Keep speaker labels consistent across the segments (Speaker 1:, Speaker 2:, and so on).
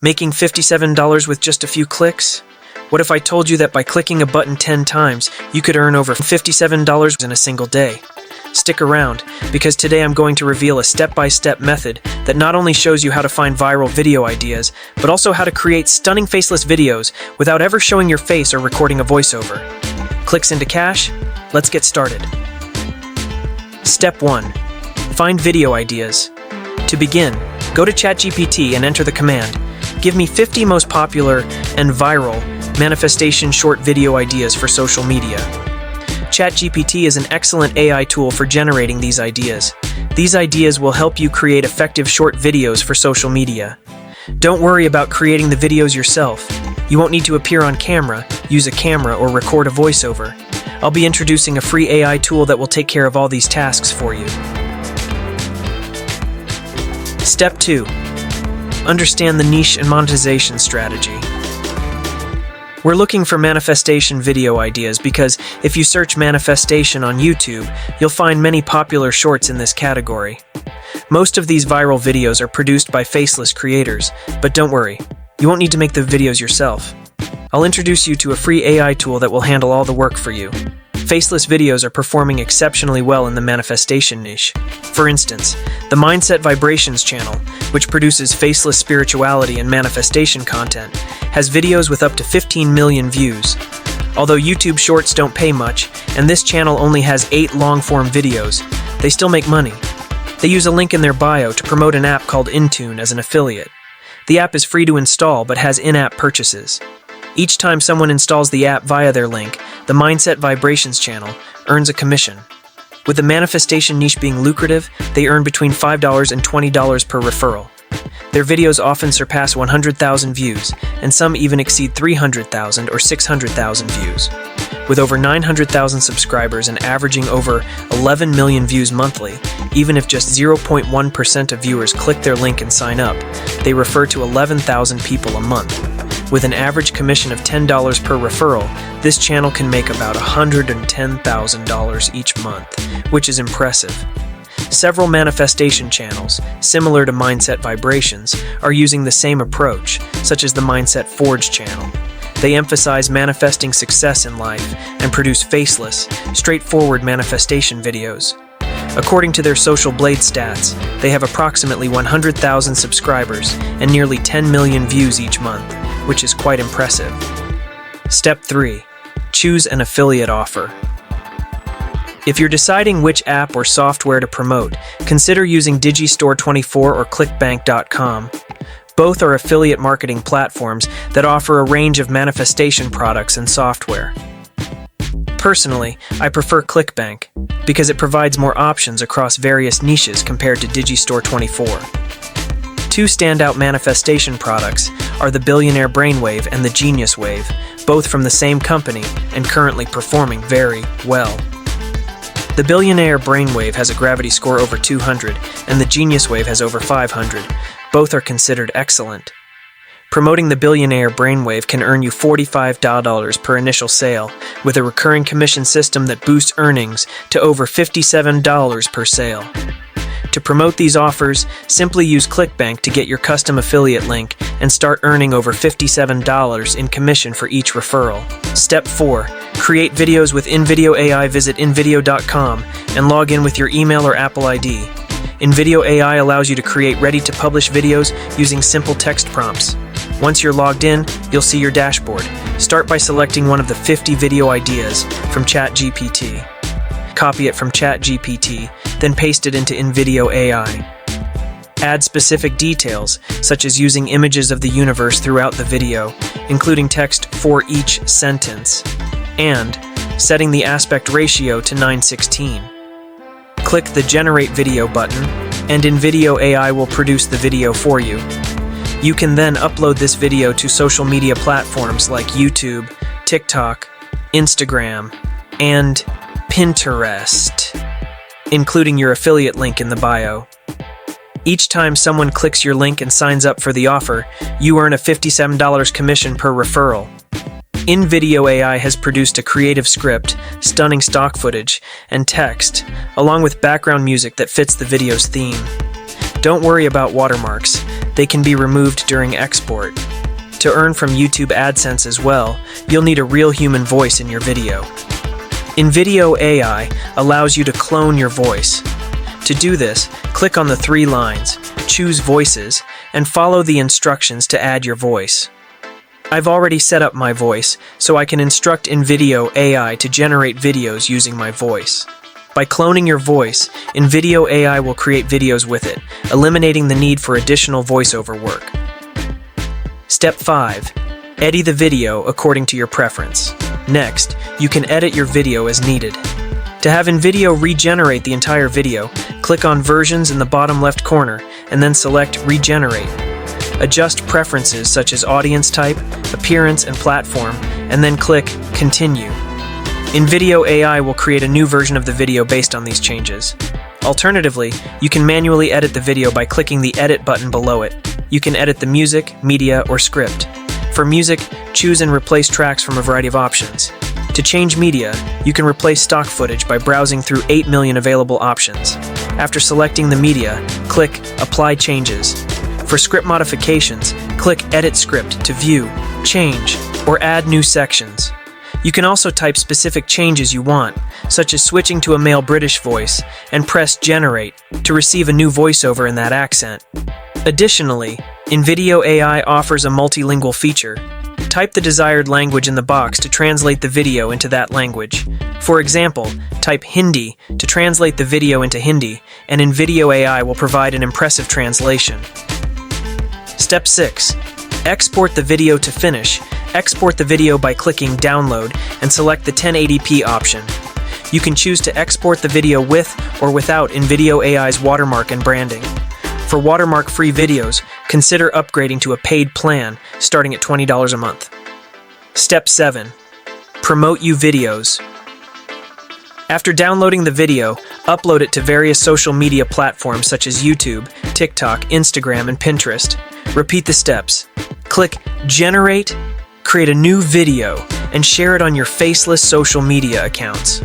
Speaker 1: Making $57 with just a few clicks? What if I told you that by clicking a button 10 times, you could earn over $57 in a single day? Stick around, because today I'm going to reveal a step-by-step method that not only shows you how to find viral video ideas, but also how to create stunning faceless videos without ever showing your face or recording a voiceover. Clicks into cash? Let's get started. Step 1. Find video ideas. To begin, go to ChatGPT and enter the command, "Give me 50 most popular and viral manifestation short video ideas for social media." ChatGPT is an excellent AI tool for generating these ideas. These ideas will help you create effective short videos for social media. Don't worry about creating the videos yourself. You won't need to appear on camera, use a camera, or record a voiceover. I'll be introducing a free AI tool that will take care of all these tasks for you. Step 2. Understand the niche and monetization strategy. We're looking for manifestation video ideas because if you search manifestation on YouTube, you'll find many popular shorts in this category. Most of these viral videos are produced by faceless creators, but don't worry, you won't need to make the videos yourself. I'll introduce you to a free AI tool that will handle all the work for you. Faceless videos are performing exceptionally well in the manifestation niche. For instance, the Mindset Vibrations channel, which produces faceless spirituality and manifestation content, has videos with up to 15 million views. Although YouTube Shorts don't pay much, and this channel only has 8 long-form videos, they still make money. They use a link in their bio to promote an app called Intune as an affiliate. The app is free to install but has in-app purchases. Each time someone installs the app via their link, the Mindset Vibrations channel earns a commission. With the manifestation niche being lucrative, they earn between $5 and $20 per referral. Their videos often surpass 100,000 views, and some even exceed 300,000 or 600,000 views. With over 900,000 subscribers and averaging over 11 million views monthly, even if just 0.1% of viewers click their link and sign up, they refer to 11,000 people a month. With an average commission of $10 per referral, this channel can make about $110,000 each month, which is impressive. Several manifestation channels, similar to Mindset Vibrations, are using the same approach, such as the Mindset Forge channel. They emphasize manifesting success in life and produce faceless, straightforward manifestation videos. According to their Social Blade stats, they have approximately 100,000 subscribers and nearly 10 million views each month, which is quite impressive. Step 3. Choose an affiliate offer. If you're deciding which app or software to promote, consider using Digistore24 or ClickBank.com. Both are affiliate marketing platforms that offer a range of manifestation products and software. Personally, I prefer ClickBank because it provides more options across various niches compared to Digistore24. Two standout manifestation products are the Billionaire Brainwave and the Genius Wave, both from the same company and currently performing very well. The Billionaire Brainwave has a gravity score over 200, and the Genius Wave has over 500. Both are considered excellent. Promoting the Billionaire Brainwave can earn you $45 per initial sale, with a recurring commission system that boosts earnings to over $57 per sale. To promote these offers, simply use ClickBank to get your custom affiliate link and start earning over $57 in commission for each referral. Step 4. Create videos with InVideo AI. Visit InVideo.com and log in with your email or Apple ID. InVideo AI allows you to create ready-to-publish videos using simple text prompts. Once you're logged in, you'll see your dashboard. Start by selecting one of the 50 video ideas from ChatGPT. Copy it from ChatGPT, then paste it into InVideo AI. Add specific details, such as using images of the universe throughout the video, including text for each sentence, and setting the aspect ratio to 9:16. Click the Generate Video button, and InVideo AI will produce the video for you. You can then upload this video to social media platforms like YouTube, TikTok, Instagram, and Pinterest, including your affiliate link in the bio. Each time someone clicks your link and signs up for the offer, you earn a $57 commission per referral. InVideo AI has produced a creative script, stunning stock footage, and text, along with background music that fits the video's theme. Don't worry about watermarks. They can be removed during export. To earn from YouTube AdSense as well, you'll need a real human voice in your video. InVideo AI allows you to clone your voice. To do this, click on the 3 lines, choose Voices, and follow the instructions to add your voice. I've already set up my voice, so I can instruct InVideo AI to generate videos using my voice. By cloning your voice, InVideo AI will create videos with it, eliminating the need for additional voiceover work. Step 5. Edit the video according to your preference. Next, you can edit your video as needed. To have InVideo regenerate the entire video, click on Versions in the bottom left corner and then select Regenerate. Adjust preferences such as audience type, appearance, and platform, and then click Continue. InVideo AI will create a new version of the video based on these changes. Alternatively, you can manually edit the video by clicking the Edit button below it. You can edit the music, media, or script. For music, choose and replace tracks from a variety of options. To change media, you can replace stock footage by browsing through 8 million available options. After selecting the media, click Apply Changes. For script modifications, click Edit Script to view, change, or add new sections. You can also type specific changes you want, such as switching to a male British voice, and press Generate to receive a new voiceover in that accent. Additionally, InVideo AI offers a multilingual feature. Type the desired language in the box to translate the video into that language. For example, type Hindi to translate the video into Hindi, and InVideo AI will provide an impressive translation. Step 6. Export the video to finish. Export the video by clicking Download and select the 1080p option. You can choose to export the video with or without InVideo AI's watermark and branding. For watermark-free videos, consider upgrading to a paid plan starting at $20 a month. Step 7. Promote your videos. After downloading the video, upload it to various social media platforms such as YouTube, TikTok, Instagram, and Pinterest. Repeat the steps. Click Generate, create a new video, and share it on your faceless social media accounts.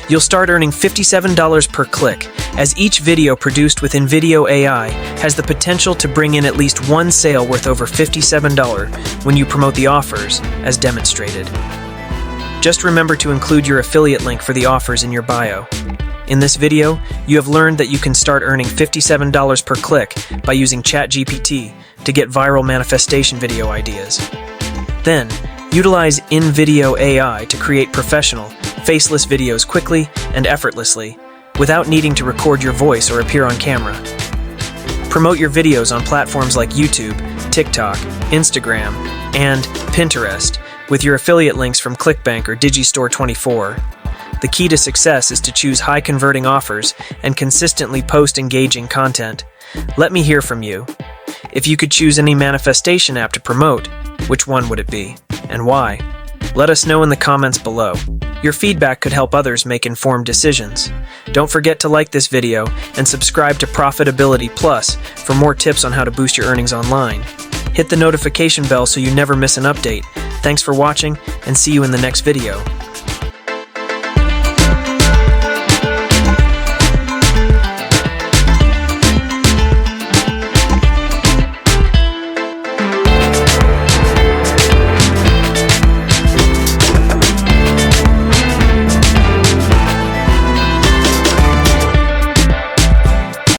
Speaker 1: You'll start earning $57 per click, as each video produced with InVideo AI has the potential to bring in at least one sale worth over $57 when you promote the offers, as demonstrated. Just remember to include your affiliate link for the offers in your bio. In this video, you have learned that you can start earning $57 per click by using ChatGPT to get viral manifestation video ideas. Then, utilize InVideo AI to create professional, faceless videos quickly and effortlessly, without needing to record your voice or appear on camera. Promote your videos on platforms like YouTube, TikTok, Instagram, and Pinterest with your affiliate links from ClickBank or Digistore24. The key to success is to choose high-converting offers and consistently post engaging content. Let me hear from you. If you could choose any manifestation app to promote, which one would it be, and why? Let us know in the comments below. Your feedback could help others make informed decisions. Don't forget to like this video and subscribe to Profitability Plus for more tips on how to boost your earnings online. Hit the notification bell so you never miss an update. Thanks for watching, and see you in the next video.